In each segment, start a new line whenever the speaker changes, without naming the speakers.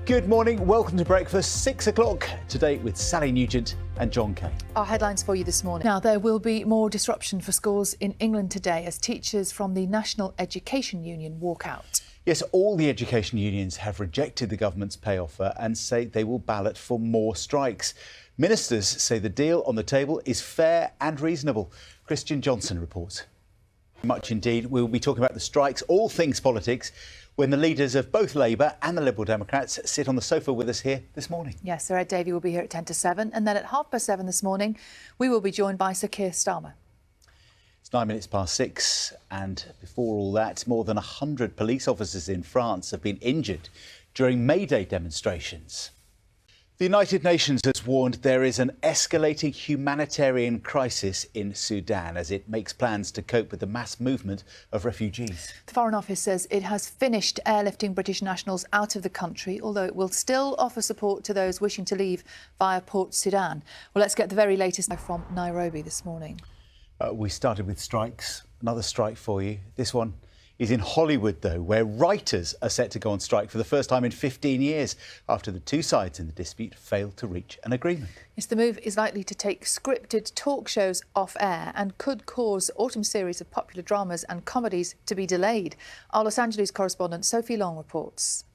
Good morning, welcome to breakfast, 6 o'clock today with Sally Nugent and John Kay.
Our headlines for you this morning. Now, there will be more disruption for schools in England today as teachers from the National Education Union walk out.
Yes, all the education unions have rejected the government's pay offer and say they will ballot for more strikes. Ministers say the deal on the table is fair and reasonable. Christian Johnson reports. Much indeed. We'll be talking about the strikes, all things politics, when the leaders of both Labour and the Liberal Democrats sit on the sofa with us here this morning.
Yes, Sir Ed Davey will be here at 10 to 7. And then at 7:30 this morning, we will be joined by Sir Keir Starmer.
It's 9 minutes past 6. And before all that, more than 100 police officers in France have been injured during May Day demonstrations. The United Nations has warned there is an escalating humanitarian crisis in Sudan as it makes plans to cope with the mass movement of refugees.
The Foreign Office says it has finished airlifting British nationals out of the country, although it will still offer support to those wishing to leave via Port Sudan. Well, let's get the very latest from Nairobi this morning.
We started with strikes. Another strike for you. This one is in Hollywood, though, where writers are set to go on strike for the first time in 15 years after the two sides in the dispute failed to reach an agreement.
Yes, the move is likely to take scripted talk shows off air and could cause autumn series of popular dramas and comedies to be delayed. Our Los Angeles correspondent Sophie Long reports.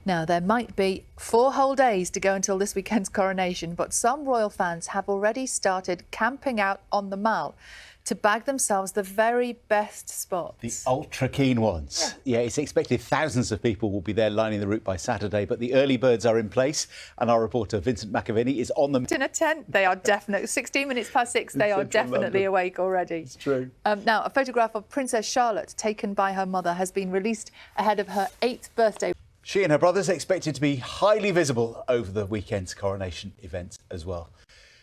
Now, there might be 4 whole days to go until this weekend's coronation, but some royal fans have already started camping out on the Mall to bag themselves the very best spots.
The ultra keen ones. Yeah, it's expected thousands of people will be there lining the route by Saturday, but the early birds are in place and our reporter Vincent McAviney is on them.
In a tent, they are definitely 16 minutes past 6. They are definitely awake already.
It's true.
Now, a photograph of Princess Charlotte taken by her mother has been released ahead of her 8th birthday.
She and her brothers are expected to be highly visible over the weekend's coronation events as well.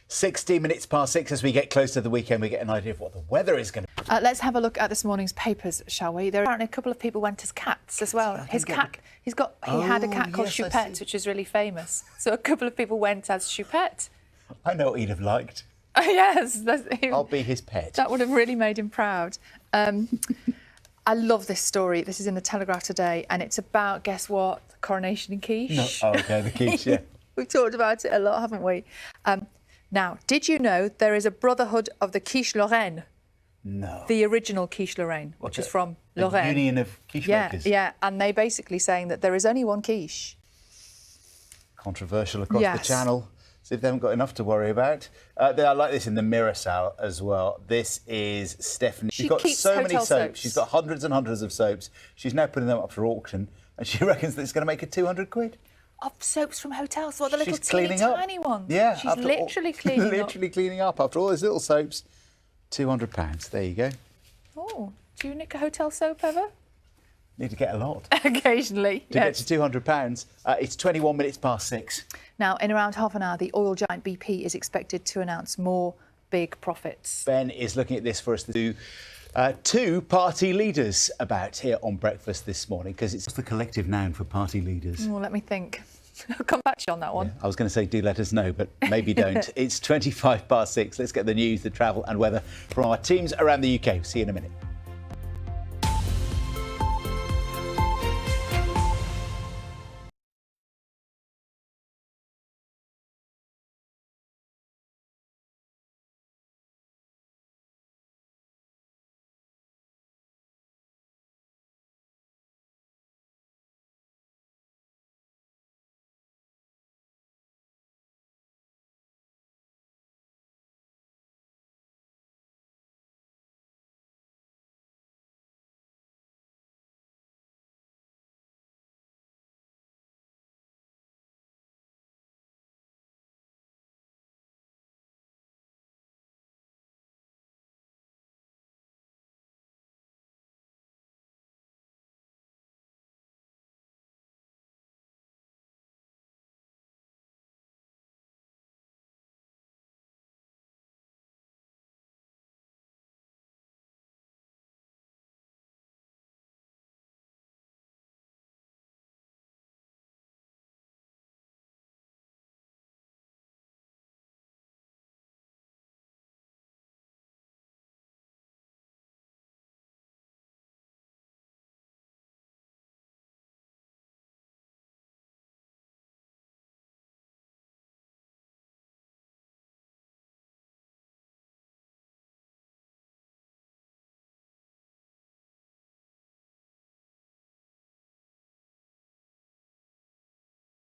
16 minutes past 6 as we get close to the weekend, we get an idea of what the weather is going to be.
Let's have a look at this morning's papers, shall we? There are apparently a couple of people went as cats as well. He had a cat called Choupette, which is really famous. So a couple of people went as Choupette.
I know what he'd have liked.
Yes.
I'll be his pet.
That would have really made him proud. I love this story. This is in the Telegraph today, and it's about, guess what? The coronation in Quiche.
No. Oh, OK, the quiche, yeah.
We've talked about it a lot, haven't we? Now, did you know there is a brotherhood of the quiche Lorraine?
No.
The original quiche Lorraine, which is from Lorraine.
A union of quiche makers?
Yeah, and they basically saying that there is only one quiche.
Controversial across the channel. So if they haven't got enough to worry about. They are like this in the Mirror Sal as well. This is Stephanie. She's got so many soaps. She's got hundreds and hundreds of soaps. She's now putting them up for auction and she reckons that it's going to make her 200 quid.
Of soaps from hotels, what, the little
teeny
tiny ones?
Yeah.
She's literally cleaning up.
Literally cleaning up after all those little soaps. £200. There you go.
Oh, do you nick a hotel soap ever?
Need to get a lot.
Occasionally,
to get to £200. It's 21 minutes past 6.
Now, in around half an hour, the oil giant BP is expected to announce more big profits.
Ben is looking at this for us to do. 2 party leaders about here on breakfast this morning, because it's the collective noun for party leaders.
Well, let me think. I'll come back to you on that one.
Yeah, I was going to say do let us know, but maybe don't. It's 25 past 6. Let's get the news, the travel and weather from our teams around the UK. See you in a minute.